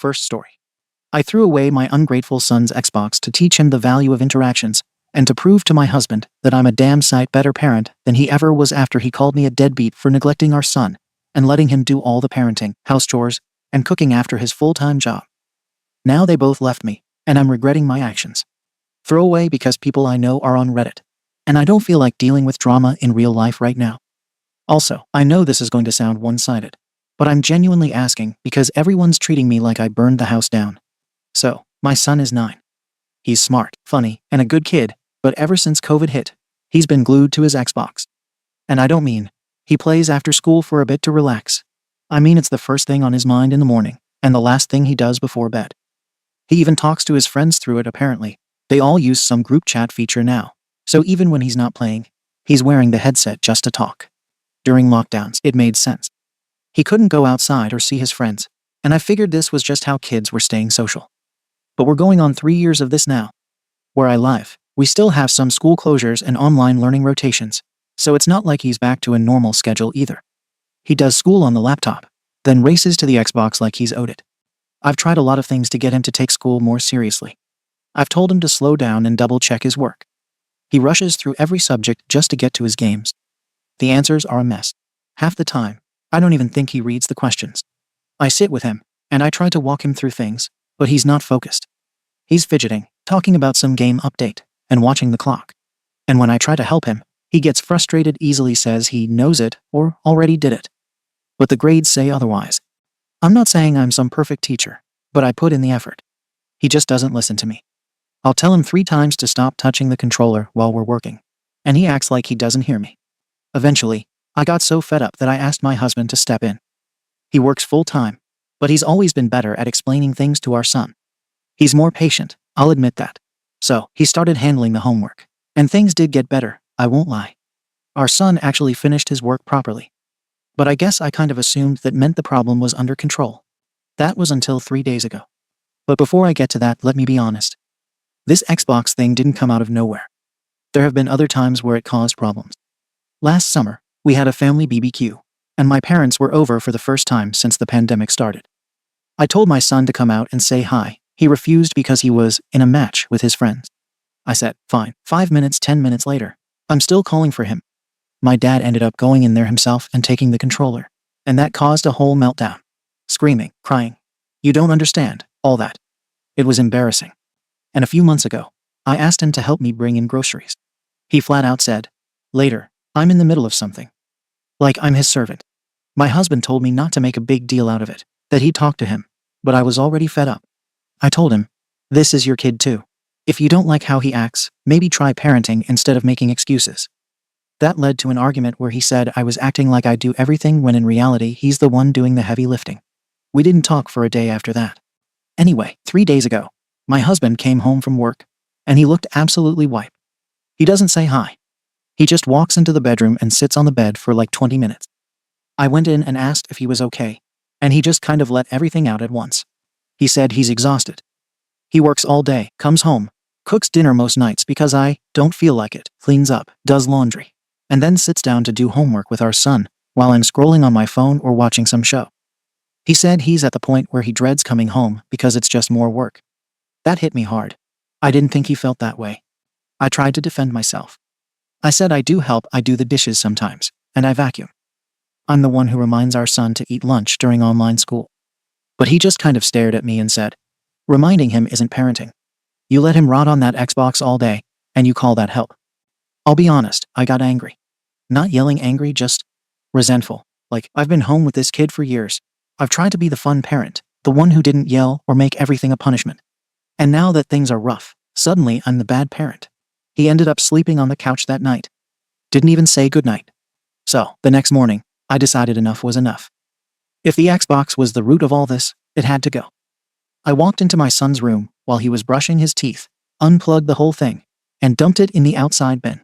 First story. I threw away my ungrateful son's Xbox to teach him the value of interactions, and to prove to my husband that I'm a damn sight better parent than he ever was after he called me a deadbeat for neglecting our son and letting him do all the parenting, house chores, and cooking after his full-time job. Now they both left me, and I'm regretting my actions. Throw away because people I know are on Reddit, and I don't feel like dealing with drama in real life right now. Also, I know this is going to sound one-sided, but I'm genuinely asking because everyone's treating me like I burned the house down. So, my son is 9. He's smart, funny, and a good kid, but ever since COVID hit, he's been glued to his Xbox. And I don't mean he plays after school for a bit to relax. I mean it's the first thing on his mind in the morning, and the last thing he does before bed. He even talks to his friends through it apparently. They all use some group chat feature now, so even when he's not playing, he's wearing the headset just to talk. During lockdowns, it made sense. He couldn't go outside or see his friends, and I figured this was just how kids were staying social. But we're going on 3 years of this now. Where I live, we still have some school closures and online learning rotations, so it's not like he's back to a normal schedule either. He does school on the laptop, then races to the Xbox like he's owed it. I've tried a lot of things to get him to take school more seriously. I've told him to slow down and double-check his work. He rushes through every subject just to get to his games. The answers are a mess. Half the time, I don't even think he reads the questions. I sit with him, and I try to walk him through things, but he's not focused. He's fidgeting, talking about some game update, and watching the clock. And when I try to help him, he gets frustrated, easily says he knows it or already did it. But the grades say otherwise. I'm not saying I'm some perfect teacher, but I put in the effort. He just doesn't listen to me. I'll tell him 3 times to stop touching the controller while we're working, and he acts like he doesn't hear me. Eventually, I got so fed up that I asked my husband to step in. He works full-time, but he's always been better at explaining things to our son. He's more patient, I'll admit that. So, he started handling the homework. And things did get better, I won't lie. Our son actually finished his work properly. But I guess I kind of assumed that meant the problem was under control. That was until 3 days ago. But before I get to that, let me be honest. This Xbox thing didn't come out of nowhere. There have been other times where it caused problems. Last summer, we had a family BBQ, and my parents were over for the first time since the pandemic started. I told my son to come out and say hi. He refused because he was in a match with his friends. I said, fine. 5 minutes, 10 minutes later, I'm still calling for him. My dad ended up going in there himself and taking the controller, and that caused a whole meltdown. Screaming, crying. You don't understand, all that. It was embarrassing. And a few months ago, I asked him to help me bring in groceries. He flat out said, later, I'm in the middle of something. Like I'm his servant. My husband told me not to make a big deal out of it, that he'd talk to him, but I was already fed up. I told him, this is your kid too. If you don't like how he acts, maybe try parenting instead of making excuses. That led to an argument where he said I was acting like I do everything when in reality he's the one doing the heavy lifting. We didn't talk for a day after that. Anyway, 3 days ago, my husband came home from work, and he looked absolutely wiped. He doesn't say hi. He just walks into the bedroom and sits on the bed for like 20 minutes. I went in and asked if he was okay, and he just kind of let everything out at once. He said he's exhausted. He works all day, comes home, cooks dinner most nights because I don't feel like it, cleans up, does laundry, and then sits down to do homework with our son while I'm scrolling on my phone or watching some show. He said he's at the point where he dreads coming home because it's just more work. That hit me hard. I didn't think he felt that way. I tried to defend myself. I said I do help, I do the dishes sometimes, and I vacuum. I'm the one who reminds our son to eat lunch during online school. But he just kind of stared at me and said, reminding him isn't parenting. You let him rot on that Xbox all day, and you call that help. I'll be honest, I got angry. Not yelling angry, just resentful. Like, I've been home with this kid for years. I've tried to be the fun parent, the one who didn't yell or make everything a punishment. And now that things are rough, suddenly I'm the bad parent. He ended up sleeping on the couch that night. Didn't even say goodnight. So, the next morning, I decided enough was enough. If the Xbox was the root of all this, it had to go. I walked into my son's room while he was brushing his teeth, unplugged the whole thing, and dumped it in the outside bin.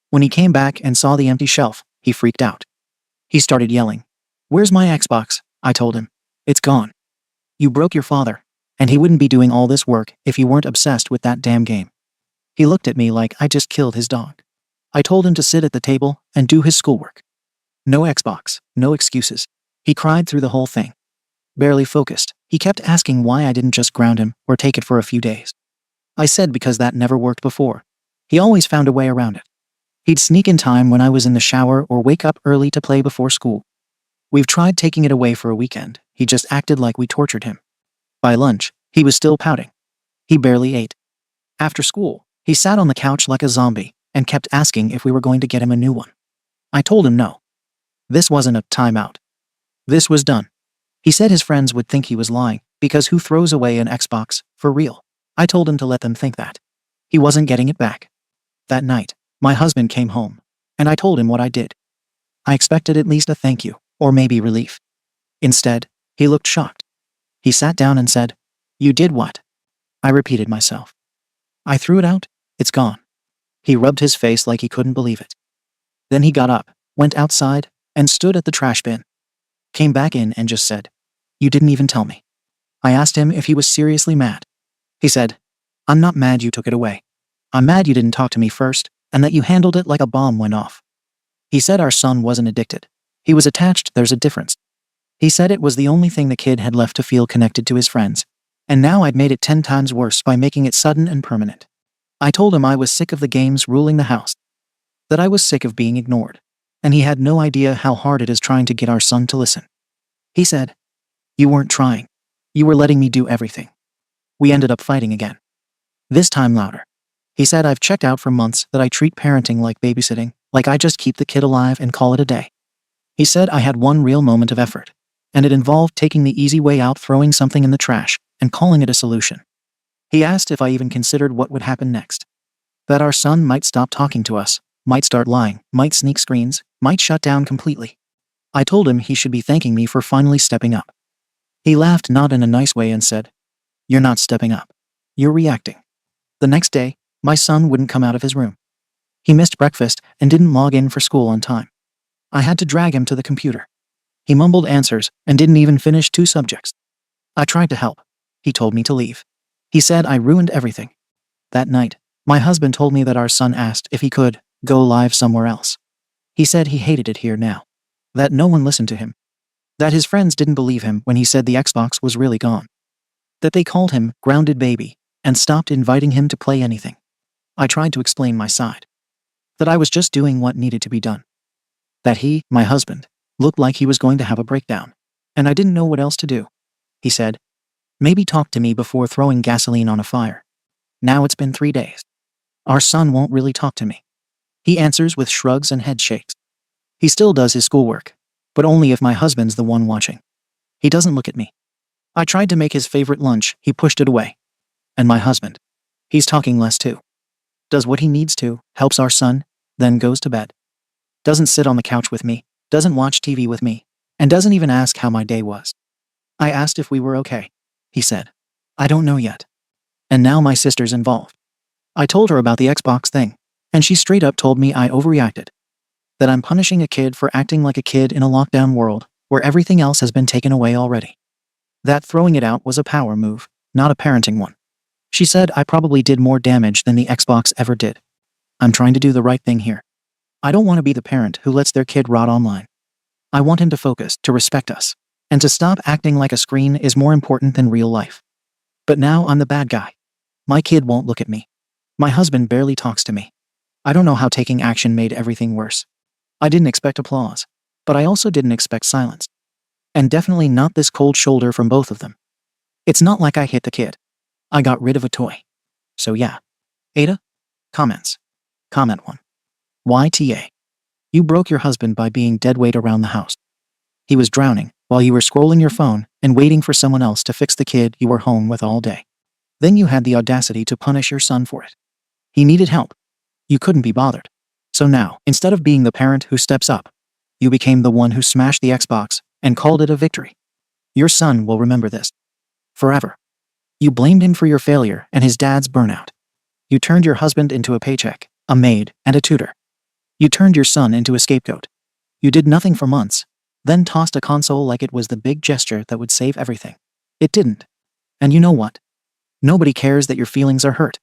When he came back and saw the empty shelf, he freaked out. He started yelling. Where's my Xbox? I told him. It's gone. You broke your father, and he wouldn't be doing all this work if you weren't obsessed with that damn game. He looked at me like I just killed his dog. I told him to sit at the table and do his schoolwork. No Xbox, no excuses. He cried through the whole thing. barely focused. He kept asking why I didn't just ground him or take it for a few days. I said because that never worked before. He always found a way around it. He'd sneak in time when I was in the shower or wake up early to play before school. We've tried taking it away for a weekend. He just acted like we tortured him. By lunch, he was still pouting. He barely ate. After school, he sat on the couch like a zombie and kept asking if we were going to get him a new one. I told him no. This wasn't a timeout. This was done. He said his friends would think he was lying because who throws away an Xbox for real? I told him to let them think that. He wasn't getting it back. That night, my husband came home, and I told him what I did. I expected at least a thank you, or maybe relief. Instead, he looked shocked. He sat down and said, "You did what?" I repeated myself. "I threw it out. It's gone." He rubbed his face like he couldn't believe it. Then he got up, went outside, and stood at the trash bin. Came back in and just said, "You didn't even tell me." I asked him if he was seriously mad. He said, "I'm not mad you took it away. I'm mad you didn't talk to me first, and that you handled it like a bomb went off." He said our son wasn't addicted. He was attached. There's a difference. He said it was the only thing the kid had left to feel connected to his friends. And now I'd made it 10 times worse by making it sudden and permanent. I told him I was sick of the games ruling the house. That I was sick of being ignored. And he had no idea how hard it is trying to get our son to listen. He said, "You weren't trying. You were letting me do everything." We ended up fighting again. This time louder. He said I've checked out for months, that I treat parenting like babysitting, like I just keep the kid alive and call it a day. He said I had one real moment of effort, and it involved taking the easy way out, throwing something in the trash, and calling it a solution. He asked if I even considered what would happen next. That our son might stop talking to us, might start lying, might sneak screens, might shut down completely. I told him he should be thanking me for finally stepping up. He laughed, not in a nice way, and said, "You're not stepping up. You're reacting." The next day, my son wouldn't come out of his room. He missed breakfast and didn't log in for school on time. I had to drag him to the computer. He mumbled answers and didn't even finish 2 subjects. I tried to help. He told me to leave. He said I ruined everything. That night, my husband told me that our son asked if he could go live somewhere else. He said he hated it here now. That no one listened to him. That his friends didn't believe him when he said the Xbox was really gone. That they called him grounded baby and stopped inviting him to play anything. I tried to explain my side. That I was just doing what needed to be done. That he, my husband, looked like he was going to have a breakdown, and I didn't know what else to do. He said, "Maybe talk to me before throwing gasoline on a fire." Now it's been 3 days. Our son won't really talk to me. He answers with shrugs and head shakes. He still does his schoolwork, but only if my husband's the one watching. He doesn't look at me. I tried to make his favorite lunch, he pushed it away. And my husband, he's talking less too. Does what he needs to, helps our son, then goes to bed. Doesn't sit on the couch with me, doesn't watch TV with me, and doesn't even ask how my day was. I asked if we were okay. He said, "I don't know yet." And now my sister's involved. I told her about the Xbox thing, and she straight up told me I overreacted. That I'm punishing a kid for acting like a kid in a lockdown world, where everything else has been taken away already. That throwing it out was a power move, not a parenting one. She said I probably did more damage than the Xbox ever did. I'm trying to do the right thing here. I don't want to be the parent who lets their kid rot online. I want him to focus, to respect us, and to stop acting like a screen is more important than real life. But now I'm the bad guy. My kid won't look at me. My husband barely talks to me. I don't know how taking action made everything worse. I didn't expect applause, but I also didn't expect silence. And definitely not this cold shoulder from both of them. It's not like I hit the kid. I got rid of a toy. So yeah. Ada? Comments. Comment 1. YTA. You broke your husband by being deadweight around the house. He was drowning while you were scrolling your phone and waiting for someone else to fix the kid you were home with all day. Then you had the audacity to punish your son for it. He needed help. You couldn't be bothered. So now, instead of being the parent who steps up, you became the one who smashed the Xbox and called it a victory. Your son will remember this. Forever. You blamed him for your failure and his dad's burnout. You turned your husband into a paycheck, a maid, and a tutor. You turned your son into a scapegoat. You did nothing for months, then tossed a console like it was the big gesture that would save everything. It didn't. And you know what? Nobody cares that your feelings are hurt.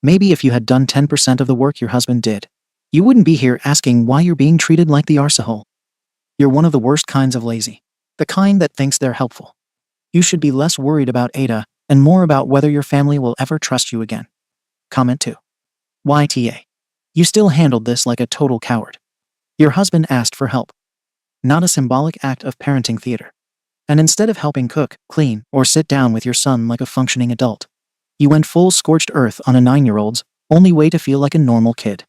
Maybe if you had done 10% of the work your husband did, you wouldn't be here asking why you're being treated like the arsehole. You're one of the worst kinds of lazy. The kind that thinks they're helpful. You should be less worried about Ada and more about whether your family will ever trust you again. Comment 2. YTA. You still handled this like a total coward. Your husband asked for help, not a symbolic act of parenting theater. And instead of helping cook, clean, or sit down with your son like a functioning adult, you went full scorched earth on a 9-year-old's only way to feel like a normal kid.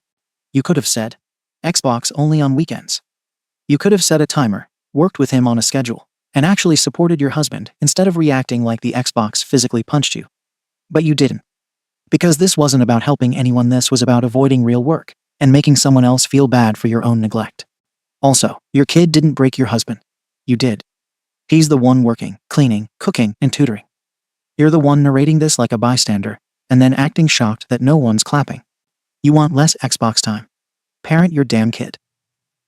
You could have said, Xbox only on weekends. You could have set a timer, worked with him on a schedule, and actually supported your husband instead of reacting like the Xbox physically punched you. But you didn't. Because this wasn't about helping anyone, this was about avoiding real work and making someone else feel bad for your own neglect. Also, your kid didn't break your husband. You did. He's the one working, cleaning, cooking, and tutoring. You're the one narrating this like a bystander, and then acting shocked that no one's clapping. You want less Xbox time. Parent your damn kid.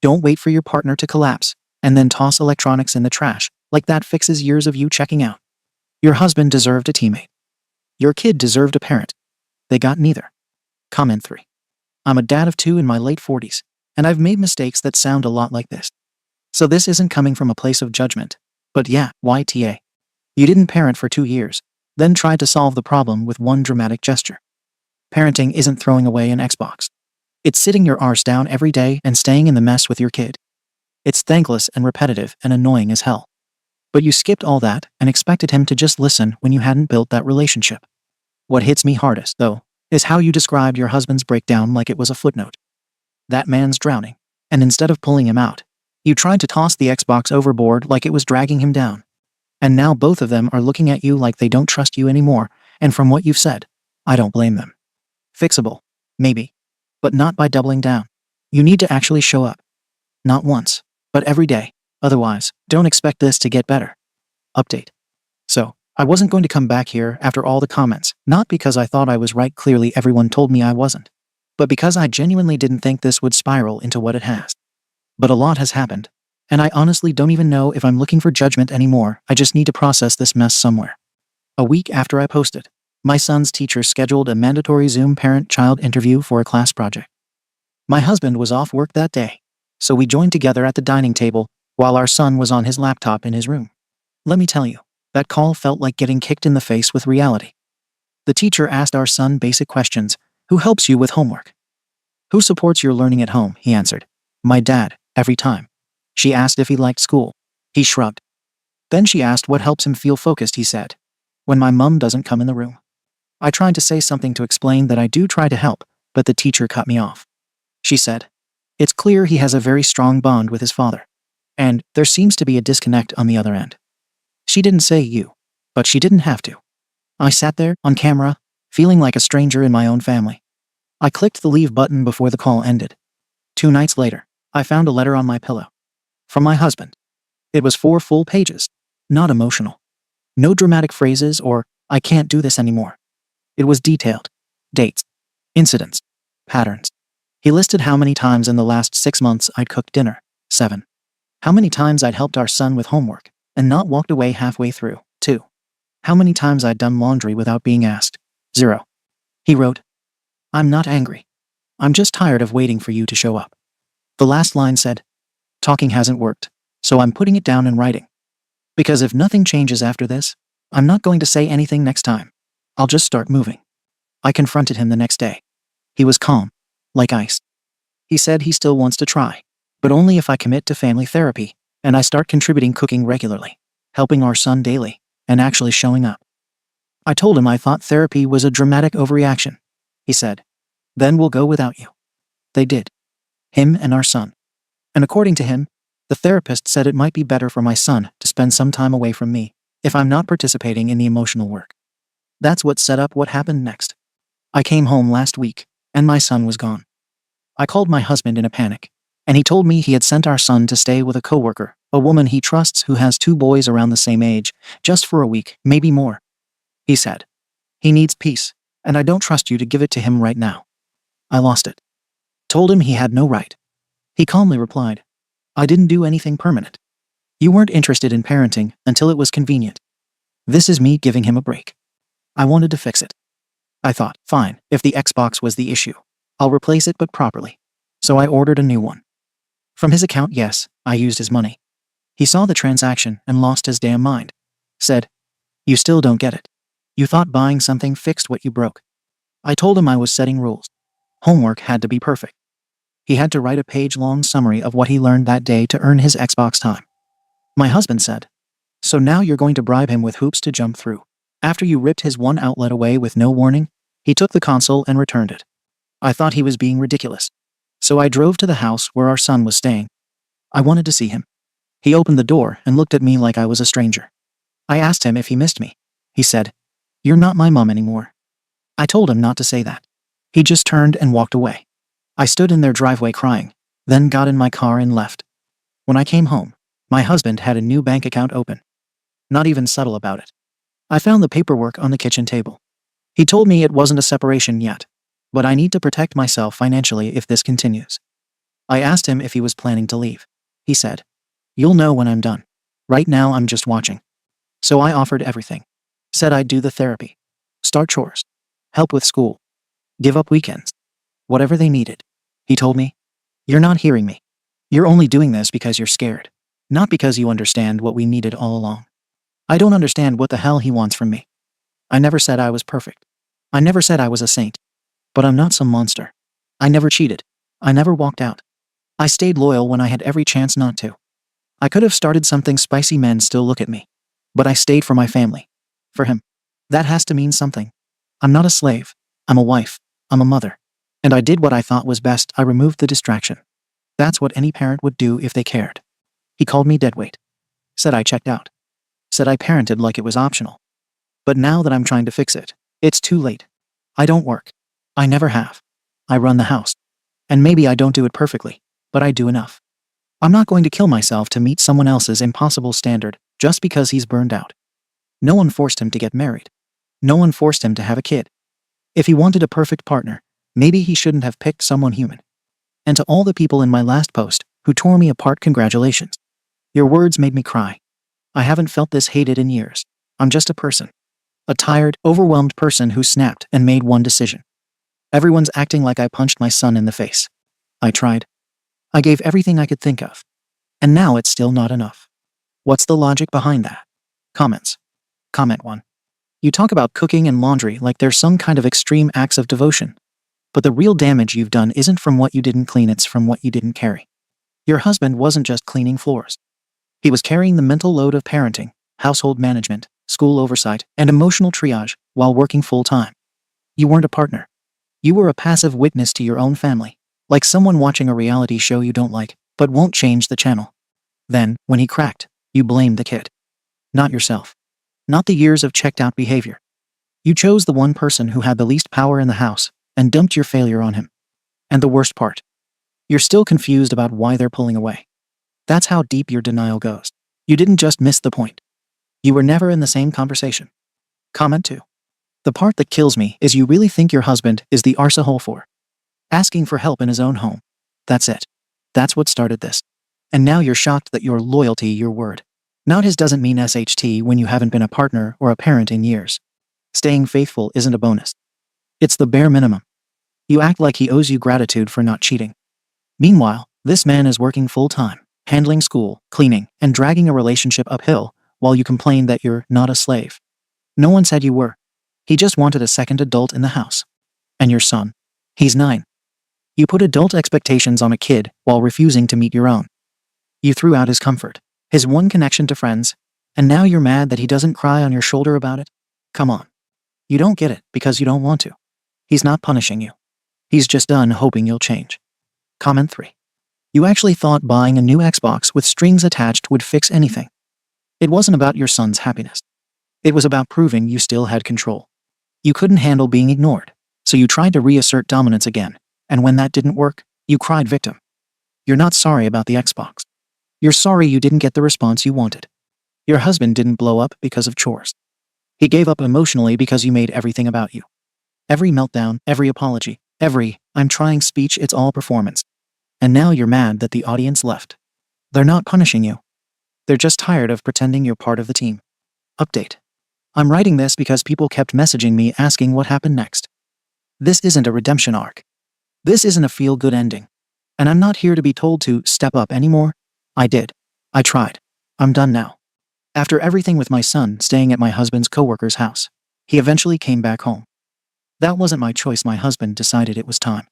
Don't wait for your partner to collapse, and then toss electronics in the trash, like that fixes years of you checking out. Your husband deserved a teammate. Your kid deserved a parent. They got neither. Comment 3. I'm a dad of 2 in my late 40s, and I've made mistakes that sound a lot like this. So this isn't coming from a place of judgment. But yeah, YTA. You didn't parent for 2 years, then tried to solve the problem with one dramatic gesture. Parenting isn't throwing away an Xbox. It's sitting your arse down every day and staying in the mess with your kid. It's thankless and repetitive and annoying as hell. But you skipped all that and expected him to just listen when you hadn't built that relationship. What hits me hardest, though, is how you described your husband's breakdown like it was a footnote. That man's drowning, and instead of pulling him out, you tried to toss the Xbox overboard like it was dragging him down. And now both of them are looking at you like they don't trust you anymore, and from what you've said, I don't blame them. Fixable, maybe, but not by doubling down. You need to actually show up. Not once, but every day. Otherwise, don't expect this to get better. Update. So, I wasn't going to come back here after all the comments, not because I thought I was right, clearly everyone told me I wasn't, but because I genuinely didn't think this would spiral into what it has. But a lot has happened, and I honestly don't even know if I'm looking for judgment anymore. I just need to process this mess somewhere. A week after I posted, my son's teacher scheduled a mandatory Zoom parent-child interview for a class project. My husband was off work that day, so we joined together at the dining table while our son was on his laptop in his room. Let me tell you, that call felt like getting kicked in the face with reality. The teacher asked our son basic questions. Who helps you with homework? Who supports your learning at home? He answered. My dad, every time. She asked if he liked school. He shrugged. Then she asked what helps him feel focused. He said, when my mom doesn't come in the room. I tried to say something to explain that I do try to help, but the teacher cut me off. She said, it's clear he has a very strong bond with his father. And there seems to be a disconnect on the other end. She didn't say you, but she didn't have to. I sat there, on camera, feeling like a stranger in my own family. I clicked the leave button before the call ended. 2 nights later, I found a letter on my pillow. From my husband. It was 4 full pages. Not emotional. No dramatic phrases or, I can't do this anymore. It was detailed. Dates. Incidents. Patterns. He listed how many times in the last 6 months I'd cooked dinner. 7. How many times I'd helped our son with homework and not walked away halfway through. 2. How many times I'd done laundry without being asked. 0. He wrote, I'm not angry. I'm just tired of waiting for you to show up. The last line said, talking hasn't worked, so I'm putting it down in writing. Because if nothing changes after this, I'm not going to say anything next time. I'll just start moving. I confronted him the next day. He was calm, like ice. He said he still wants to try, but only if I commit to family therapy, and I start contributing cooking regularly, helping our son daily, and actually showing up. I told him I thought therapy was a dramatic overreaction. He said, then we'll go without you. They did. Him and our son. And according to him, the therapist said it might be better for my son to spend some time away from me if I'm not participating in the emotional work. That's what set up what happened next. I came home last week, and my son was gone. I called my husband in a panic, and he told me he had sent our son to stay with a coworker, a woman he trusts who has 2 boys around the same age, just for a week, maybe more. He said, he needs peace, and I don't trust you to give it to him right now. I lost it. Told him he had no right. He calmly replied, I didn't do anything permanent. You weren't interested in parenting until it was convenient. This is me giving him a break. I wanted to fix it. I thought, fine, if the Xbox was the issue, I'll replace it but properly. So I ordered a new one. From his account, yes, I used his money. He saw the transaction and lost his damn mind. Said, You still don't get it. You thought buying something fixed what you broke. I told him I was setting rules. Homework had to be perfect. He had to write a page-long summary of what he learned that day to earn his Xbox time. My husband said, "So now you're going to bribe him with hoops to jump through." After you ripped his one outlet away with no warning, he took the console and returned it. I thought he was being ridiculous. So I drove to the house where our son was staying. I wanted to see him. He opened the door and looked at me like I was a stranger. I asked him if he missed me. He said, "You're not my mom anymore." I told him not to say that. He just turned and walked away. I stood in their driveway crying, then got in my car and left. When I came home, my husband had a new bank account open. Not even subtle about it. I found the paperwork on the kitchen table. He told me it wasn't a separation yet, but I need to protect myself financially if this continues. I asked him if he was planning to leave. He said, "You'll know when I'm done. Right now I'm just watching." So I offered everything. Said I'd do the therapy, start chores, help with school, give up weekends, whatever they needed. He told me, "You're not hearing me. You're only doing this because you're scared, not because you understand what we needed all along." I don't understand what the hell he wants from me. I never said I was perfect. I never said I was a saint. But I'm not some monster. I never cheated. I never walked out. I stayed loyal when I had every chance not to. I could have started something spicy, men still look at me. But I stayed for my family. For him. That has to mean something. I'm not a slave. I'm a wife. I'm a mother. And I did what I thought was best. I removed the distraction. That's what any parent would do if they cared. He called me deadweight. Said I checked out. Said I parented like it was optional. But now that I'm trying to fix it, it's too late. I don't work. I never have. I run the house. And maybe I don't do it perfectly, but I do enough. I'm not going to kill myself to meet someone else's impossible standard just because he's burned out. No one forced him to get married. No one forced him to have a kid. If he wanted a perfect partner, maybe he shouldn't have picked someone human. And to all the people in my last post who tore me apart, congratulations. Your words made me cry. I haven't felt this hated in years. I'm just a person. A tired, overwhelmed person who snapped and made one decision. Everyone's acting like I punched my son in the face. I tried. I gave everything I could think of. And now it's still not enough. What's the logic behind that? Comments. Comment 1. You talk about cooking and laundry like they're some kind of extreme acts of devotion. But the real damage you've done isn't from what you didn't clean, it's from what you didn't carry. Your husband wasn't just cleaning floors. He was carrying the mental load of parenting, household management, school oversight, and emotional triage while working full-time. You weren't a partner. You were a passive witness to your own family, like someone watching a reality show you don't like, but won't change the channel. Then, when he cracked, you blamed the kid. Not yourself. Not the years of checked-out behavior. You chose the one person who had the least power in the house and dumped your failure on him. And the worst part, you're still confused about why they're pulling away. That's how deep your denial goes. You didn't just miss the point. You were never in the same conversation. Comment 2. The part that kills me is you really think your husband is the arsehole for asking for help in his own home. That's it. That's what started this. And now you're shocked that your loyalty, your word, not his, doesn't mean SHT when you haven't been a partner or a parent in years. Staying faithful isn't a bonus. It's the bare minimum. You act like he owes you gratitude for not cheating. Meanwhile, this man is working full-time, handling school, cleaning, and dragging a relationship uphill while you complain that you're not a slave. No one said you were. He just wanted a second adult in the house. And your son? He's 9. You put adult expectations on a kid while refusing to meet your own. You threw out his comfort, his one connection to friends, and now you're mad that he doesn't cry on your shoulder about it? Come on. You don't get it because you don't want to. He's not punishing you. He's just done hoping you'll change. Comment 3. You actually thought buying a new Xbox with strings attached would fix anything. It wasn't about your son's happiness. It was about proving you still had control. You couldn't handle being ignored, so you tried to reassert dominance again, and when that didn't work, you cried victim. You're not sorry about the Xbox. You're sorry you didn't get the response you wanted. Your husband didn't blow up because of chores. He gave up emotionally because you made everything about you. Every meltdown, every apology, every "I'm trying" speech, it's all performance. And now you're mad that the audience left. They're not punishing you. They're just tired of pretending you're part of the team. Update. I'm writing this because people kept messaging me asking what happened next. This isn't a redemption arc. This isn't a feel-good ending. And I'm not here to be told to step up anymore. I did. I tried. I'm done now. After everything with my son staying at my husband's coworker's house, he eventually came back home. That wasn't my choice. My husband decided it was time.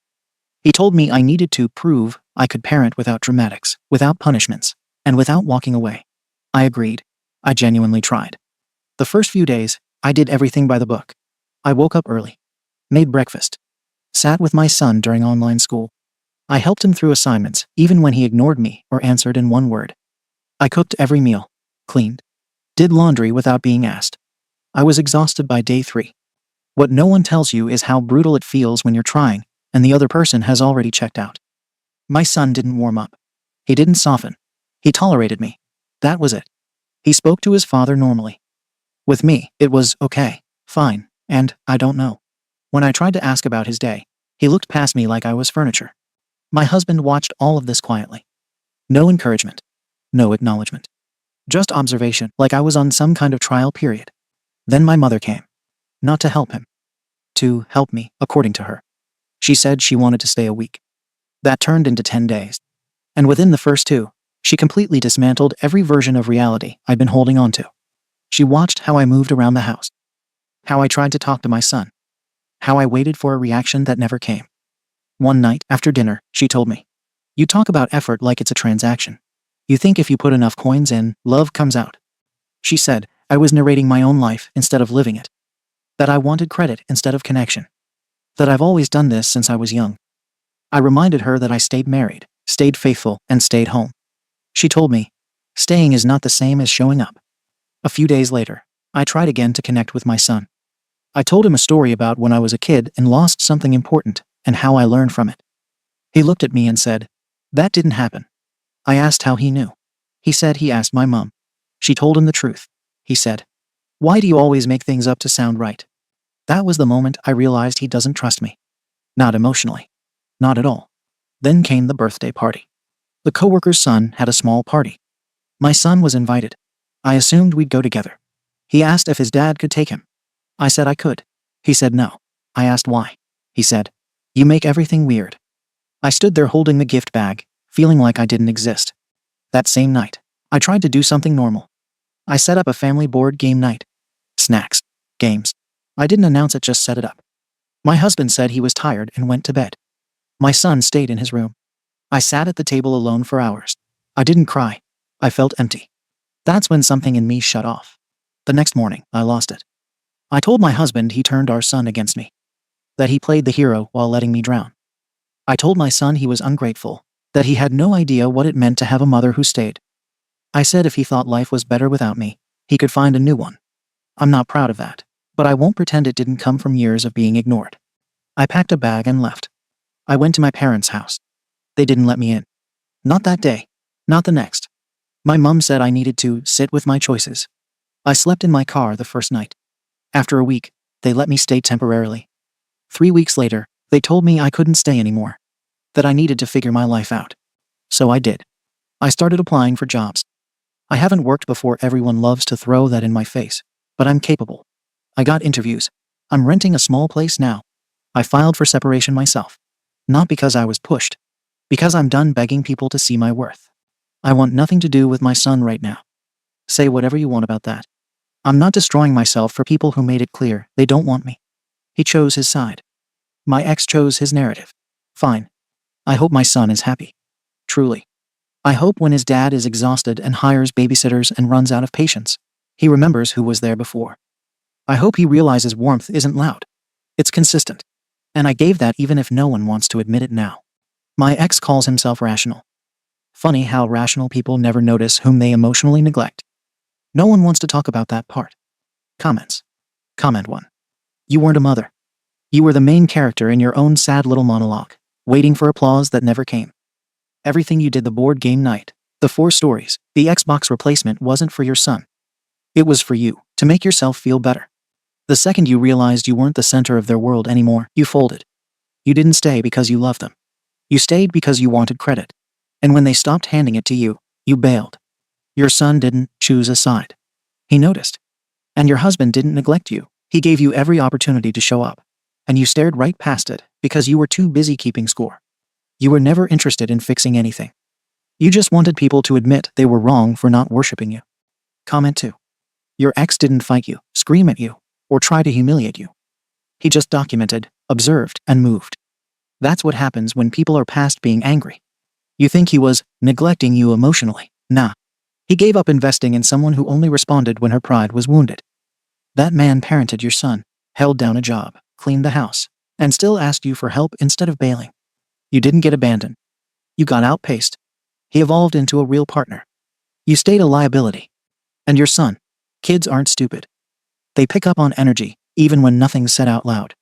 He told me I needed to prove I could parent without dramatics, without punishments, and without walking away. I agreed. I genuinely tried. The first few days, I did everything by the book. I woke up early, made breakfast, sat with my son during online school. I helped him through assignments, even when he ignored me or answered in one word. I cooked every meal, cleaned, did laundry without being asked. I was exhausted by day 3. What no one tells you is how brutal it feels when you're trying, and the other person has already checked out. My son didn't warm up. He didn't soften. He tolerated me. That was it. He spoke to his father normally. With me, it was okay, fine, and I don't know. When I tried to ask about his day, he looked past me like I was furniture. My husband watched all of this quietly. No encouragement. No acknowledgement. Just observation, like I was on some kind of trial period. Then my mother came. Not to help him. To help me, according to her. She said she wanted to stay a week. That turned into 10 days. And within the first 2, she completely dismantled every version of reality I'd been holding on to. She watched how I moved around the house. How I tried to talk to my son. How I waited for a reaction that never came. One night, after dinner, she told me, "You talk about effort like it's a transaction. You think if you put enough coins in, love comes out." She said I was narrating my own life instead of living it. That I wanted credit instead of connection. That I've always done this since I was young. I reminded her that I stayed married, stayed faithful, and stayed home. She told me, staying is not the same as showing up. A few days later, I tried again to connect with my son. I told him a story about when I was a kid and lost something important, and how I learned from it. He looked at me and said, "That didn't happen." I asked how he knew. He said he asked my mom. She told him the truth. He said, "Why do you always make things up to sound right?" That was the moment I realized he doesn't trust me. Not emotionally. Not at all. Then came the birthday party. The coworker's son had a small party. My son was invited. I assumed we'd go together. He asked if his dad could take him. I said I could. He said no. I asked why. He said, "You make everything weird." I stood there holding the gift bag, feeling like I didn't exist. That same night, I tried to do something normal. I set up a family board game night. Snacks. Games. I didn't announce it, just set it up. My husband said he was tired and went to bed. My son stayed in his room. I sat at the table alone for hours. I didn't cry. I felt empty. That's when something in me shut off. The next morning, I lost it. I told my husband he turned our son against me. That he played the hero while letting me drown. I told my son he was ungrateful. That he had no idea what it meant to have a mother who stayed. I said if he thought life was better without me, he could find a new one. I'm not proud of that, but I won't pretend it didn't come from years of being ignored. I packed a bag and left. I went to my parents' house. They didn't let me in. Not that day. Not the next. My mom said I needed to sit with my choices. I slept in my car the first night. After a week, they let me stay temporarily. 3 weeks later, they told me I couldn't stay anymore. That I needed to figure my life out. So I did. I started applying for jobs. I haven't worked before. Everyone loves to throw that in my face. But I'm capable. I got interviews. I'm renting a small place now. I filed for separation myself. Not because I was pushed. Because I'm done begging people to see my worth. I want nothing to do with my son right now. Say whatever you want about that. I'm not destroying myself for people who made it clear they don't want me. He chose his side. My ex chose his narrative. Fine. I hope my son is happy. Truly. I hope when his dad is exhausted and hires babysitters and runs out of patience, he remembers who was there before. I hope he realizes warmth isn't loud. It's consistent. And I gave that even if no one wants to admit it now. My ex calls himself rational. Funny how rational people never notice whom they emotionally neglect. No one wants to talk about that part. Comments. Comment 1. You weren't a mother. You were the main character in your own sad little monologue, waiting for applause that never came. Everything you did, the board game night, the 4 stories, the Xbox replacement, wasn't for your son. It was for you, to make yourself feel better. The second you realized you weren't the center of their world anymore, you folded. You didn't stay because you loved them. You stayed because you wanted credit. And when they stopped handing it to you, you bailed. Your son didn't choose a side. He noticed. And your husband didn't neglect you. He gave you every opportunity to show up. And you stared right past it because you were too busy keeping score. You were never interested in fixing anything. You just wanted people to admit they were wrong for not worshiping you. Comment 2. Your ex didn't fight you, scream at you, or try to humiliate you. He just documented, observed, and moved. That's what happens when people are past being angry. You think he was neglecting you emotionally. Nah. He gave up investing in someone who only responded when her pride was wounded. That man parented your son, held down a job, cleaned the house, and still asked you for help instead of bailing. You didn't get abandoned. You got outpaced. He evolved into a real partner. You stayed a liability. And your son. Kids aren't stupid. They pick up on energy, even when nothing's said out loud.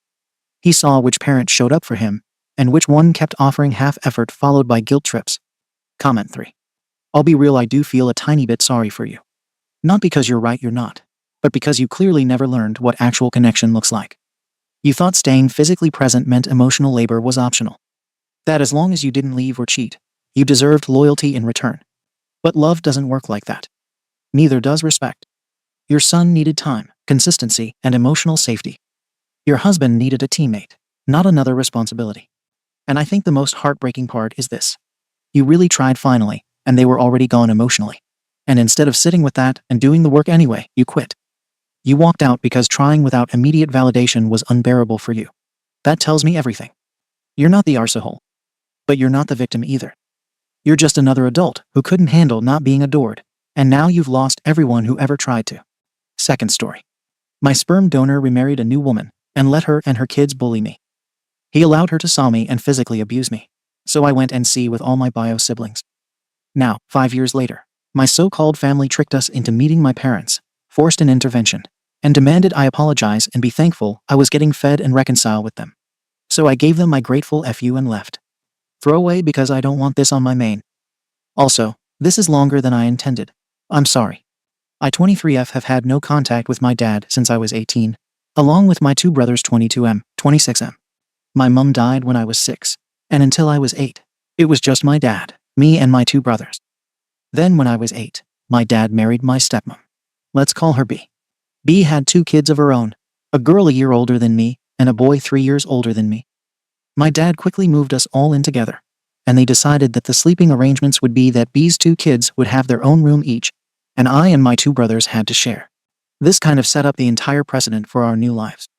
He saw which parent showed up for him, and which one kept offering half effort followed by guilt trips. Comment 3. I'll be real, I do feel a tiny bit sorry for you. Not because you're right, you're not, but because you clearly never learned what actual connection looks like. You thought staying physically present meant emotional labor was optional. That as long as you didn't leave or cheat, you deserved loyalty in return. But love doesn't work like that. Neither does respect. Your son needed time, consistency, and emotional safety. Your husband needed a teammate, not another responsibility. And I think the most heartbreaking part is this. You really tried finally, and they were already gone emotionally. And instead of sitting with that and doing the work anyway, you quit. You walked out because trying without immediate validation was unbearable for you. That tells me everything. You're not the arsehole. But you're not the victim either. You're just another adult who couldn't handle not being adored, and now you've lost everyone who ever tried to. Second story. My sperm donor remarried a new woman and let her and her kids bully me. He allowed her to saw me and physically abuse me, so I went NC with all my bio siblings. Now, 5 years later, my so-called family tricked us into meeting my parents, forced an intervention, and demanded I apologize and be thankful I was getting fed and reconcile with them. So I gave them my grateful FU and left. Throwaway because I don't want this on my main. Also, this is longer than I intended. I'm sorry. I 23F have had no contact with my dad since I was 18, along with my two brothers 22M, 26M. My mum died when I was 6, and until I was 8, it was just my dad, me and my two brothers. Then when I was 8, my dad married my stepmom. Let's call her B. B had 2 kids of her own, a girl a year older than me and a boy 3 years older than me. My dad quickly moved us all in together, and they decided that the sleeping arrangements would be that B's 2 kids would have their own room each, and I and my 2 brothers had to share. This kind of set up the entire precedent for our new lives.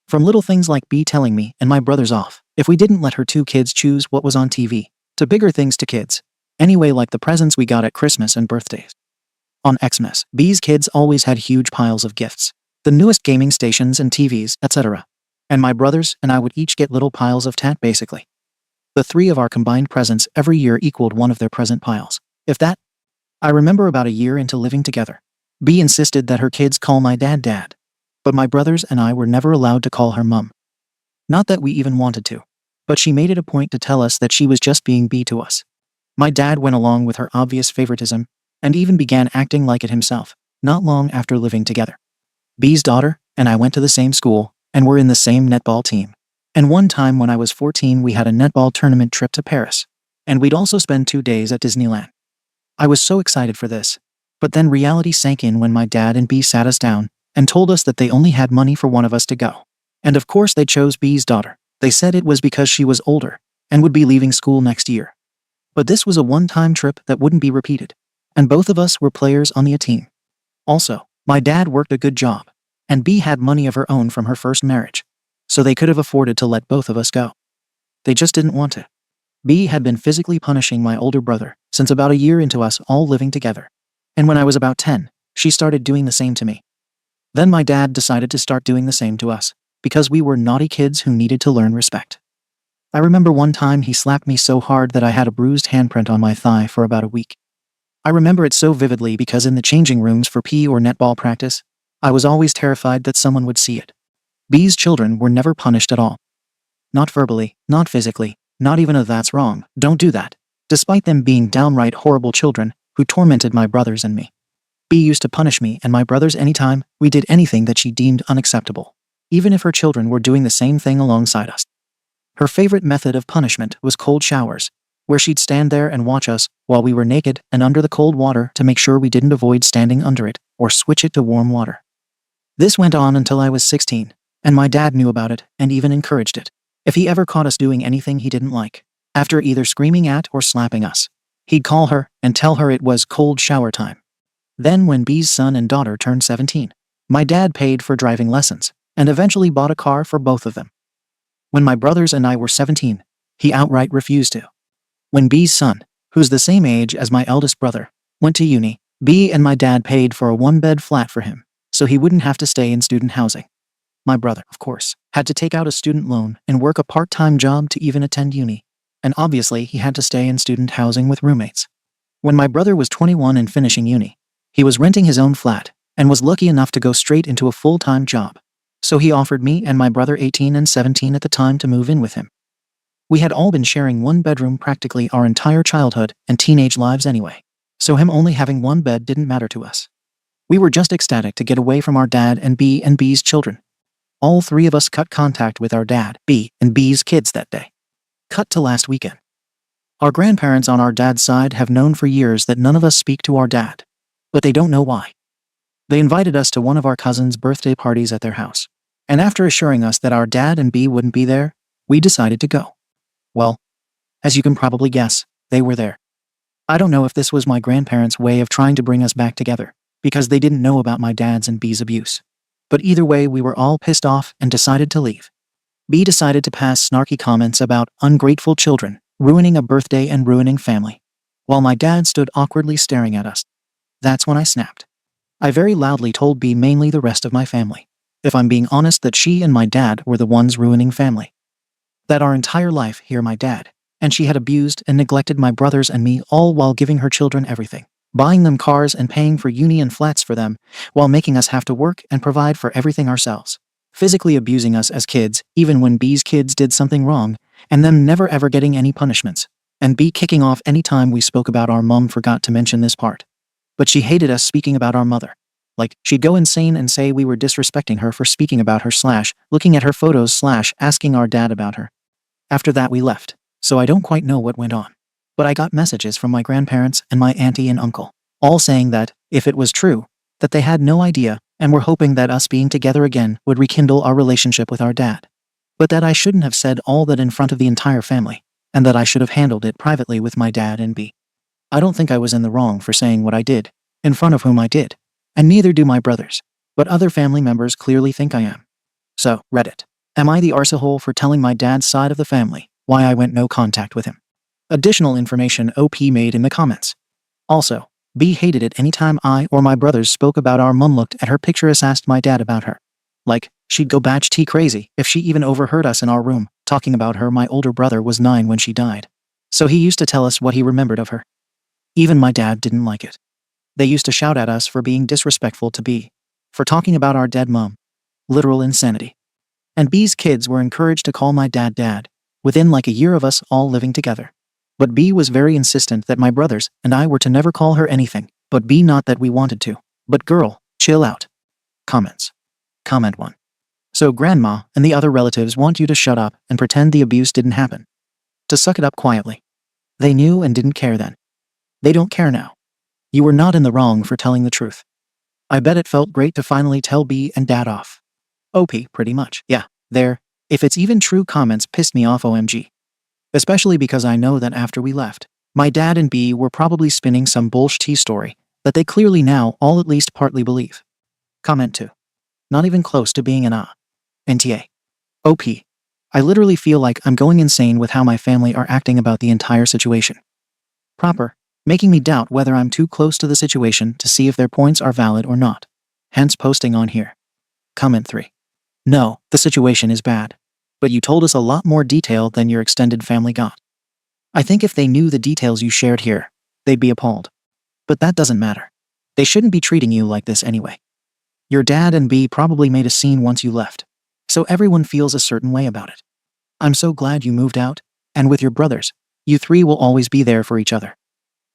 From little things like B telling me and my brothers off if we didn't let her 2 kids choose what was on TV, to bigger things to kids, anyway, like the presents we got at Christmas and birthdays. On Xmas, B's kids always had huge piles of gifts, the newest gaming stations and TVs, etc. And my brothers and I would each get little piles of tat basically. The 3 of our combined presents every year equaled one of their present piles, if that. I remember about a year into living together, B insisted that her kids call my dad Dad, but my brothers and I were never allowed to call her Mum. Not that we even wanted to, but she made it a point to tell us that she was just being B to us. My dad went along with her obvious favoritism, and even began acting like it himself, not long after living together. B's daughter and I went to the same school, and were in the same netball team. And one time when I was 14 we had a netball tournament trip to Paris, and we'd also spend 2 days at Disneyland. I was so excited for this, but then reality sank in when my dad and B sat us down and told us that they only had money for one of us to go. And of course they chose B's daughter. They said it was because she was older and would be leaving school next year. But this was a one-time trip that wouldn't be repeated, and both of us were players on the team. Also, my dad worked a good job, and B had money of her own from her first marriage, so they could have afforded to let both of us go. They just didn't want to. B had been physically punishing my older brother since about a year into us all living together, and when I was about 10, she started doing the same to me. Then my dad decided to start doing the same to us, because we were naughty kids who needed to learn respect. I remember one time he slapped me so hard that I had a bruised handprint on my thigh for about a week. I remember it so vividly because in the changing rooms for PE or netball practice, I was always terrified that someone would see it. B's children were never punished at all. Not verbally, not physically, not even a "that's wrong, don't do that," despite them being downright horrible children who tormented my brothers and me. B used to punish me and my brothers anytime we did anything that she deemed unacceptable, even if her children were doing the same thing alongside us. Her favorite method of punishment was cold showers, where she'd stand there and watch us while we were naked and under the cold water to make sure we didn't avoid standing under it or switch it to warm water. This went on until I was 16, and my dad knew about it and even encouraged it. If he ever caught us doing anything he didn't like, after either screaming at or slapping us, he'd call her and tell her it was cold shower time. Then when B's son and daughter turned 17, my dad paid for driving lessons and eventually bought a car for both of them. When my brothers and I were 17, he outright refused to. When B's son, who's the same age as my eldest brother, went to uni, B and my dad paid for a one-bed flat for him, so he wouldn't have to stay in student housing. My brother, of course, had to take out a student loan and work a part-time job to even attend uni. And obviously, he had to stay in student housing with roommates. When my brother was 21 and finishing uni, he was renting his own flat and was lucky enough to go straight into a full-time job. So he offered me and my brother 18 and 17 at the time to move in with him. We had all been sharing one bedroom practically our entire childhood and teenage lives anyway, so him only having one bed didn't matter to us. We were just ecstatic to get away from our dad and B's children. All three of us cut contact with our dad, B, and B's kids that day. Cut to last weekend. Our grandparents on our dad's side have known for years that none of us speak to our dad, but they don't know why. They invited us to one of our cousins' birthday parties at their house, and after assuring us that our dad and B wouldn't be there, we decided to go. Well, as you can probably guess, they were there. I don't know if this was my grandparents' way of trying to bring us back together, because they didn't know about my dad's and B's abuse. But either way, we were all pissed off and decided to leave. B decided to pass snarky comments about ungrateful children, ruining a birthday and ruining family, while my dad stood awkwardly staring at us. That's when I snapped. I very loudly told B, mainly the rest of my family, if I'm being honest, that she and my dad were the ones ruining family. That our entire life, here my dad, and she had abused and neglected my brothers and me, all while giving her children everything, buying them cars and paying for uni and flats for them, while making us have to work and provide for everything ourselves, physically abusing us as kids, even when B's kids did something wrong, and them never ever getting any punishments, and B kicking off any time we spoke about our mom. Forgot to mention this part. But she hated us speaking about our mother. Like, she'd go insane and say we were disrespecting her for speaking about her / looking at her photos / asking our dad about her. After that we left, so I don't quite know what went on. But I got messages from my grandparents and my auntie and uncle, all saying that, if it was true, that they had no idea and were hoping that us being together again would rekindle our relationship with our dad. But that I shouldn't have said all that in front of the entire family, and that I should have handled it privately with my dad and B. I don't think I was in the wrong for saying what I did, in front of whom I did, and neither do my brothers, but other family members clearly think I am. So, Reddit. Am I the arsehole for telling my dad's side of the family why I went no contact with him? Additional information OP made in the comments. Also, B hated it anytime I or my brothers spoke about our mum, looked at her picture, asked my dad about her. Like, she'd go batch T crazy if she even overheard us in our room talking about her. My older brother was 9 when she died, so he used to tell us what he remembered of her. Even my dad didn't like it. They used to shout at us for being disrespectful to B, for talking about our dead mum. Literal insanity. And B's kids were encouraged to call my dad dad, within like a year of us all living together. But B was very insistent that my brothers and I were to never call her anything, but B, not that we wanted to. But girl, chill out. Comments. Comment 1. So grandma and the other relatives want you to shut up and pretend the abuse didn't happen. To suck it up quietly. They knew and didn't care then. They don't care now. You were not in the wrong for telling the truth. I bet it felt great to finally tell B and dad off. OP, pretty much. Yeah, there. If it's even true, comments pissed me off OMG. Especially because I know that after we left, my dad and B were probably spinning some bullshit story that they clearly now all at least partly believe. Comment 2. Not even close to being an NTA. OP. I literally feel like I'm going insane with how my family are acting about the entire situation. Proper, making me doubt whether I'm too close to the situation to see if their points are valid or not. Hence posting on here. Comment 3. No, the situation is bad. But you told us a lot more detail than your extended family got. I think if they knew the details you shared here, they'd be appalled. But that doesn't matter. They shouldn't be treating you like this anyway. Your dad and B probably made a scene once you left, so everyone feels a certain way about it. I'm so glad you moved out, and with your brothers, you three will always be there for each other.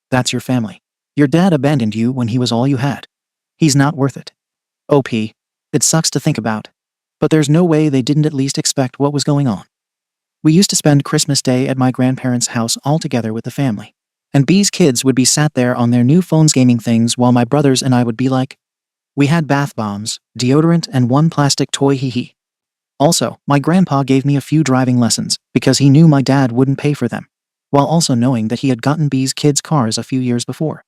That's your family. Your dad abandoned you when he was all you had. He's not worth it. OP. It sucks to think about. But there's no way they didn't at least expect what was going on. We used to spend Christmas Day at my grandparents' house all together with the family, and B's kids would be sat there on their new phones gaming things while my brothers and I would be like, we had bath bombs, deodorant, and one plastic toy, hee hee. Also, my grandpa gave me a few driving lessons because he knew my dad wouldn't pay for them, while also knowing that he had gotten B's kids cars a few years before.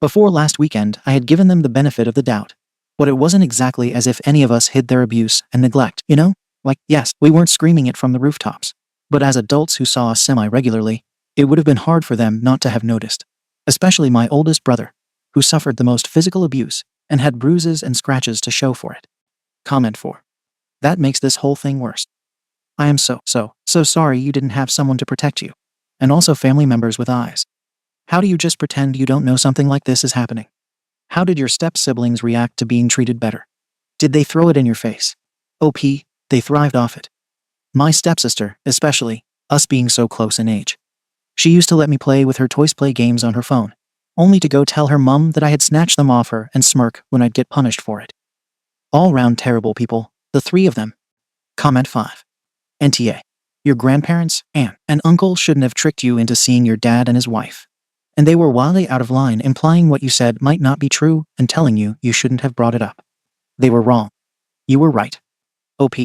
Before last weekend, I had given them the benefit of the doubt. But it wasn't exactly as if any of us hid their abuse and neglect, you know? Like, yes, we weren't screaming it from the rooftops. But as adults who saw us semi-regularly, it would have been hard for them not to have noticed. Especially my oldest brother, who suffered the most physical abuse and had bruises and scratches to show for it. Comment 4. That makes this whole thing worse. I am so sorry you didn't have someone to protect you. And also family members with eyes. How do you just pretend you don't know something like this is happening? How did your step-siblings react to being treated better? Did they throw it in your face? OP, they thrived off it. My stepsister, especially, us being so close in age. She used to let me play with her Toys Play games on her phone, only to go tell her mum that I had snatched them off her and smirk when I'd get punished for it. All-round terrible people, the three of them. Comment 5. NTA. Your grandparents, aunt, and uncle shouldn't have tricked you into seeing your dad and his wife. And they were wildly out of line, implying what you said might not be true and telling you shouldn't have brought it up. They were wrong. You were right. OP.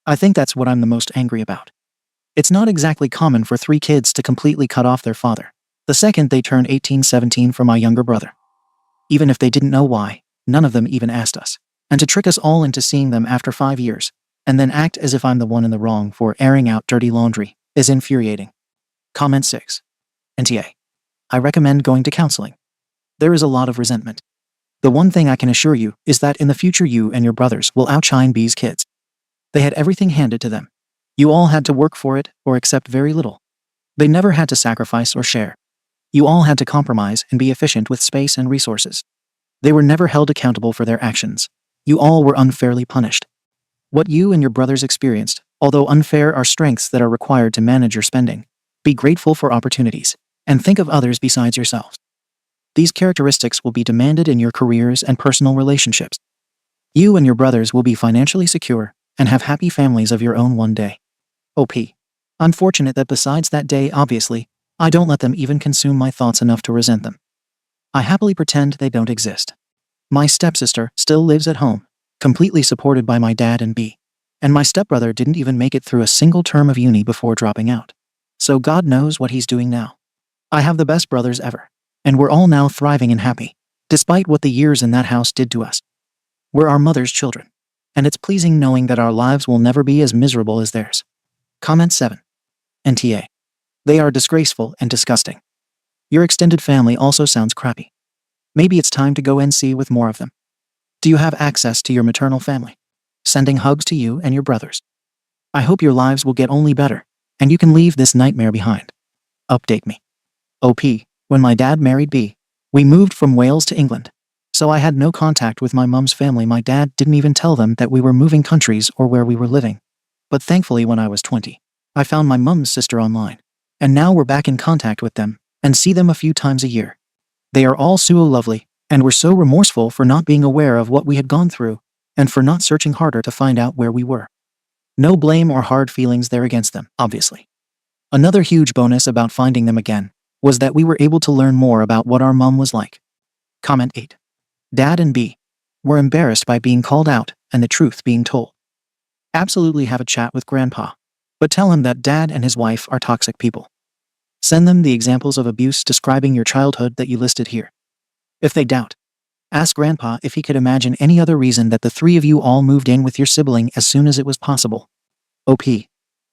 I think that's what I'm the most angry about. It's not exactly common for 3 kids to completely cut off their father the second they turned 18-17 for my younger brother. Even if they didn't know why, none of them even asked us. And to trick us all into seeing them after 5 years, and then act as if I'm the one in the wrong for airing out dirty laundry, is infuriating. Comment 6. NTA. I recommend going to counseling. There is a lot of resentment. The one thing I can assure you is that in the future you and your brothers will outshine B's kids. They had everything handed to them. You all had to work for it or accept very little. They never had to sacrifice or share. You all had to compromise and be efficient with space and resources. They were never held accountable for their actions. You all were unfairly punished. What you and your brothers experienced, although unfair, are strengths that are required to manage your spending. Be grateful for opportunities, and think of others besides yourselves. These characteristics will be demanded in your careers and personal relationships. You and your brothers will be financially secure and have happy families of your own one day. OP. I'm fortunate that besides that day, obviously, I don't let them even consume my thoughts enough to resent them. I happily pretend they don't exist. My stepsister still lives at home, completely supported by my dad and B. And my stepbrother didn't even make it through a single term of uni before dropping out. So God knows what he's doing now. I have the best brothers ever, and we're all now thriving and happy, despite what the years in that house did to us. We're our mother's children, and it's pleasing knowing that our lives will never be as miserable as theirs. Comment 7. NTA. They are disgraceful and disgusting. Your extended family also sounds crappy. Maybe it's time to go NC with more of them. Do you have access to your maternal family? Sending hugs to you and your brothers. I hope your lives will get only better, and you can leave this nightmare behind. Update me. OP, when my dad married B, we moved from Wales to England, so I had no contact with my mum's family. My dad didn't even tell them that we were moving countries or where we were living. But thankfully when I was 20, I found my mum's sister online, and now we're back in contact with them and see them a few times a year. They are all so lovely, and were so remorseful for not being aware of what we had gone through, and for not searching harder to find out where we were. No blame or hard feelings there against them, obviously. Another huge bonus about finding them again was that we were able to learn more about what our mum was like. Comment 8. Dad and B were embarrassed by being called out and the truth being told. Absolutely have a chat with Grandpa, but tell him that Dad and his wife are toxic people. Send them the examples of abuse describing your childhood that you listed here. If they doubt, ask Grandpa if he could imagine any other reason that the 3 of you all moved in with your sibling as soon as it was possible. OP.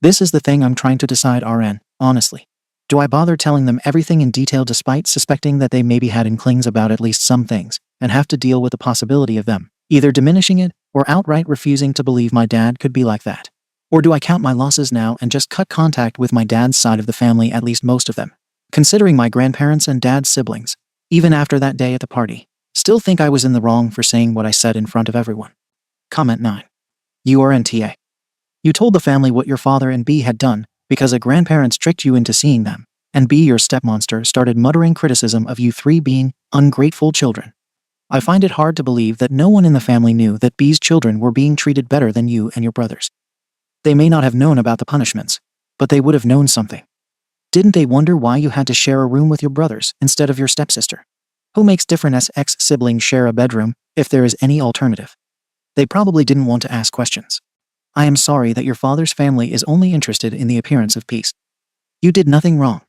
This is the thing I'm trying to decide, RN, honestly. Do I bother telling them everything in detail despite suspecting that they maybe had inklings about at least some things, and have to deal with the possibility of them either diminishing it or outright refusing to believe my dad could be like that? Or do I count my losses now and just cut contact with my dad's side of the family, at least most of them? Considering my grandparents and dad's siblings, even after that day at the party, still think I was in the wrong for saying what I said in front of everyone. Comment 9. You are NTA. You told the family what your father and B had done because a grandparents tricked you into seeing them, and B, your stepmonster, started muttering criticism of you 3 being ungrateful children. I find it hard to believe that no one in the family knew that B's children were being treated better than you and your brothers. They may not have known about the punishments, but they would have known something. Didn't they wonder why you had to share a room with your brothers instead of your stepsister? Who makes different as ex-siblings share a bedroom if there is any alternative? They probably didn't want to ask questions. I am sorry that your father's family is only interested in the appearance of peace. You did nothing wrong.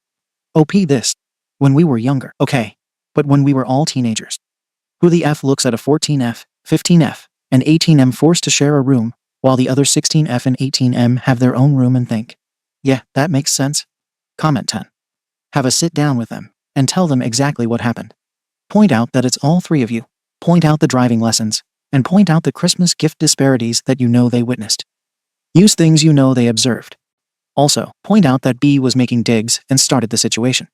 OP this. When we were younger. Okay. But when we were all teenagers. Who the F looks at a 14F, 15F, and 18M forced to share a room, while the other 16F and 18M have their own room and think, yeah, that makes sense? Comment 10. Have a sit down with them, and tell them exactly what happened. Point out that it's all three of you. Point out the driving lessons, and point out the Christmas gift disparities that you know they witnessed. Use things you know they observed. Also, point out that B was making digs and started the situation.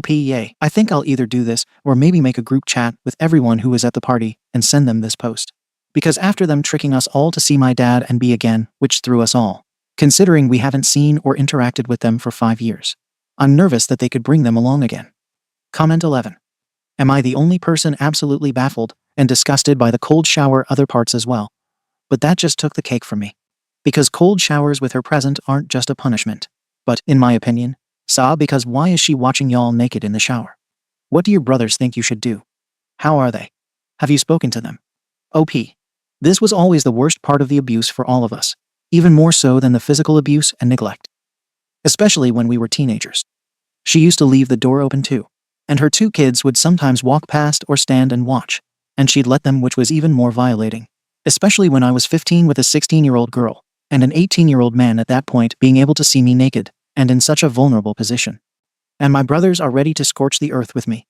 Yay, I think I'll either do this or maybe make a group chat with everyone who was at the party and send them this post. Because after them tricking us all to see my dad and B again, which threw us all, considering we haven't seen or interacted with them for 5 years, I'm nervous that they could bring them along again. Comment 11. Am I the only person absolutely baffled and disgusted by the cold shower other parts as well? But that just took the cake from me. Because cold showers with her present aren't just a punishment, but, in my opinion, because why is she watching y'all naked in the shower? What do your brothers think you should do? How are they? Have you spoken to them? OP. This was always the worst part of the abuse for all of us, even more so than the physical abuse and neglect. Especially when we were teenagers. She used to leave the door open too, and her 2 kids would sometimes walk past or stand and watch, and she'd let them, which was even more violating. Especially when I was 15 with a 16-year-old girl, and an 18-year-old man at that point being able to see me naked, and in such a vulnerable position. And my brothers are ready to scorch the earth with me.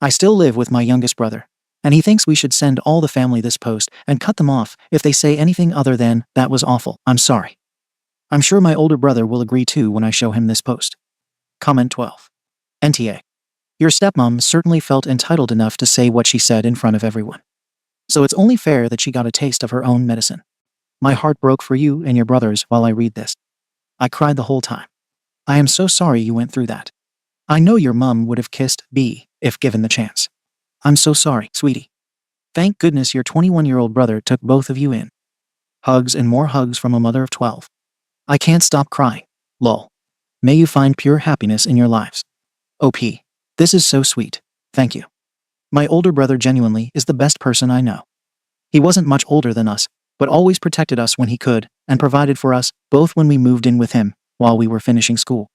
I still live with my youngest brother, and he thinks we should send all the family this post and cut them off if they say anything other than, that was awful, I'm sorry. I'm sure my older brother will agree too when I show him this post. Comment 12. NTA. Your stepmom certainly felt entitled enough to say what she said in front of everyone. So it's only fair that she got a taste of her own medicine. My heart broke for you and your brothers while I read this. I cried the whole time. I am so sorry you went through that. I know your mum would have kissed B if given the chance. I'm so sorry, sweetie. Thank goodness your 21-year-old brother took both of you in. Hugs and more hugs from a mother of 12. I can't stop crying. Lol. May you find pure happiness in your lives. OP. This is so sweet. Thank you. My older brother genuinely is the best person I know. He wasn't much older than us, but always protected us when he could, and provided for us, both when we moved in with him, while we were finishing school.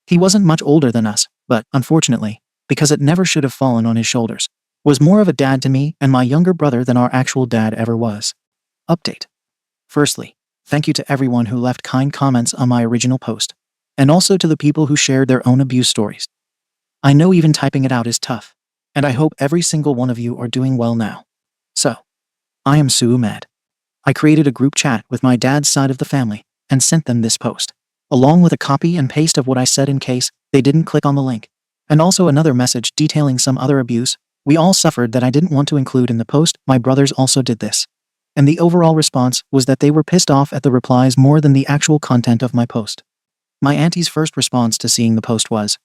He wasn't much older than us, but, unfortunately, because it never should have fallen on his shoulders, was more of a dad to me and my younger brother than our actual dad ever was. Update. Firstly, thank you to everyone who left kind comments on my original post, and also to the people who shared their own abuse stories. I know even typing it out is tough, and I hope every single one of you are doing well now. So, I am so mad. I created a group chat with my dad's side of the family and sent them this post, along with a copy and paste of what I said in case they didn't click on the link, and also another message detailing some other abuse we all suffered that I didn't want to include in the post. My brothers also did this. And the overall response was that they were pissed off at the replies more than the actual content of my post. My auntie's first response to seeing the post was,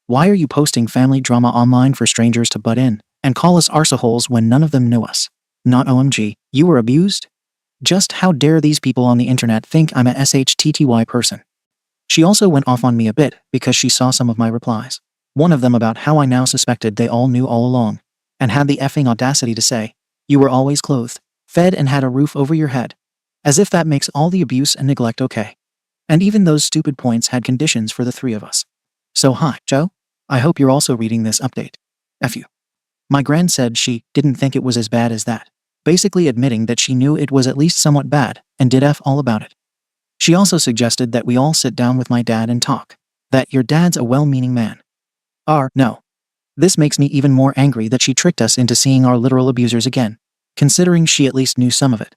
"Why are you posting family drama online for strangers to butt in and call us arseholes when none of them know us? Not OMG, you were abused? Just how dare these people on the internet think I'm a SHTTY person?" She also went off on me a bit because she saw some of my replies. One of them about how I now suspected they all knew all along, and had the effing audacity to say, "You were always clothed, fed and had a roof over your head." As if that makes all the abuse and neglect okay. And even those stupid points had conditions for the 3 of us. So hi, Joe. I hope you're also reading this update. F you. My gran said she didn't think it was as bad as that, basically admitting that she knew it was at least somewhat bad, and did F all about it. She also suggested that we all sit down with my dad and talk. That your dad's a well-meaning man. No. This makes me even more angry that she tricked us into seeing our literal abusers again, considering she at least knew some of it.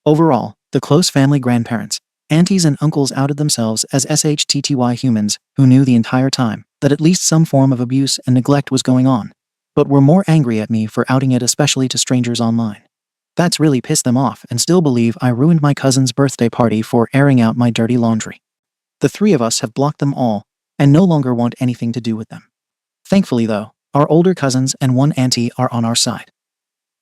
Overall, the close family grandparents, aunties and uncles outed themselves as SHTTY humans who knew the entire time that at least some form of abuse and neglect was going on, but were more angry at me for outing it, especially to strangers online. That's really pissed them off and still believe I ruined my cousin's birthday party for airing out my dirty laundry. The 3 of us have blocked them all and no longer want anything to do with them. Thankfully though, our older cousins and one auntie are on our side.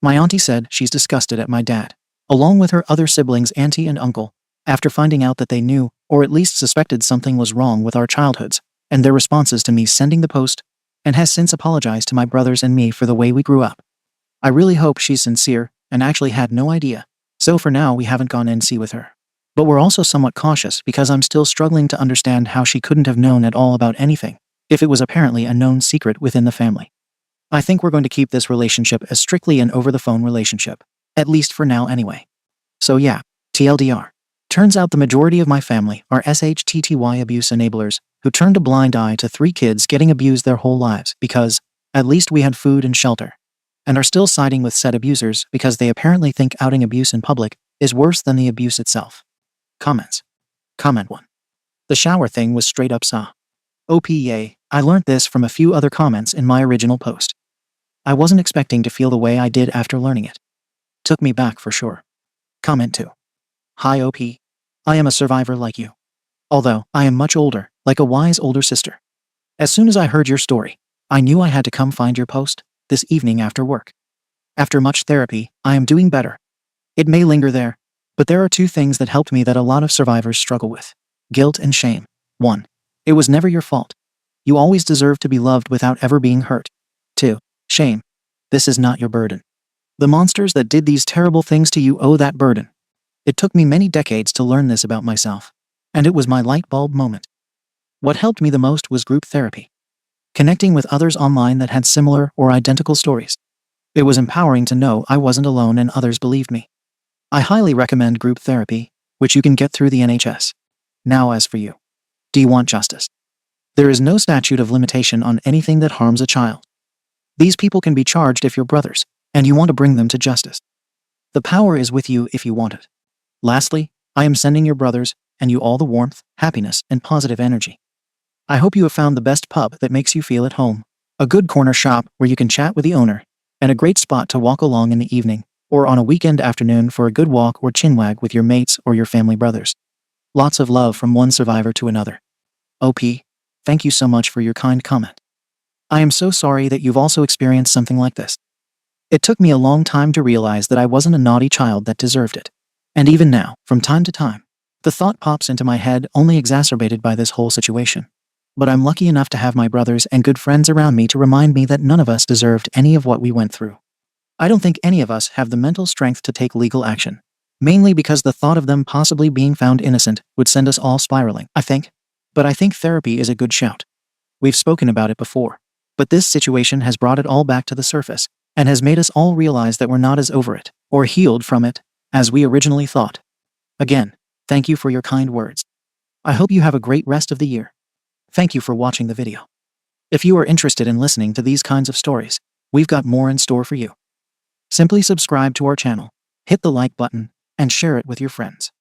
My auntie said she's disgusted at my dad, along with her other siblings, auntie and uncle, after finding out that they knew, or at least suspected something was wrong with our childhoods, and their responses to me sending the post, and has since apologized to my brothers and me for the way we grew up. I really hope she's sincere and actually had no idea, so for now we haven't gone NC with her. But we're also somewhat cautious because I'm still struggling to understand how she couldn't have known at all about anything, if it was apparently a known secret within the family. I think we're going to keep this relationship as strictly an over-the-phone relationship. At least for now anyway. So yeah, TLDR. Turns out the majority of my family are SHTTY abuse enablers who turned a blind eye to 3 kids getting abused their whole lives because, at least we had food and shelter, and are still siding with said abusers because they apparently think outing abuse in public is worse than the abuse itself. Comments. Comment 1. The shower thing was straight up saw. OP yay, I learnt this from a few other comments in my original post. I wasn't expecting to feel the way I did after learning it. Took me back for sure. Comment 2. Hi OP. I am a survivor like you. Although, I am much older, like a wise older sister. As soon as I heard your story, I knew I had to come find your post, this evening after work. After much therapy, I am doing better. It may linger there, but there are 2 things that helped me that a lot of survivors struggle with. Guilt and shame. 1. It was never your fault. You always deserve to be loved without ever being hurt. 2. Shame. This is not your burden. The monsters that did these terrible things to you owe that burden. It took me many decades to learn this about myself, and it was my light bulb moment. What helped me the most was group therapy. Connecting with others online that had similar or identical stories. It was empowering to know I wasn't alone and others believed me. I highly recommend group therapy, which you can get through the NHS. Now as for you. Do you want justice? There is no statute of limitation on anything that harms a child. These people can be charged if you're brothers, and you want to bring them to justice. The power is with you if you want it. Lastly, I am sending your brothers and you all the warmth, happiness, and positive energy. I hope you have found the best pub that makes you feel at home, a good corner shop where you can chat with the owner, and a great spot to walk along in the evening, or on a weekend afternoon for a good walk or chinwag with your mates or your family brothers. Lots of love from one survivor to another. OP, thank you so much for your kind comment. I am so sorry that you've also experienced something like this. It took me a long time to realize that I wasn't a naughty child that deserved it. And even now, from time to time, the thought pops into my head, only exacerbated by this whole situation. But I'm lucky enough to have my brothers and good friends around me to remind me that none of us deserved any of what we went through. I don't think any of us have the mental strength to take legal action, mainly because the thought of them possibly being found innocent would send us all spiraling, I think. But I think therapy is a good shout. We've spoken about it before, but this situation has brought it all back to the surface and has made us all realize that we're not as over it, or healed from it, as we originally thought. Again, thank you for your kind words. I hope you have a great rest of the year. Thank you for watching the video. If you are interested in listening to these kinds of stories, we've got more in store for you. Simply subscribe to our channel, hit the like button, and share it with your friends.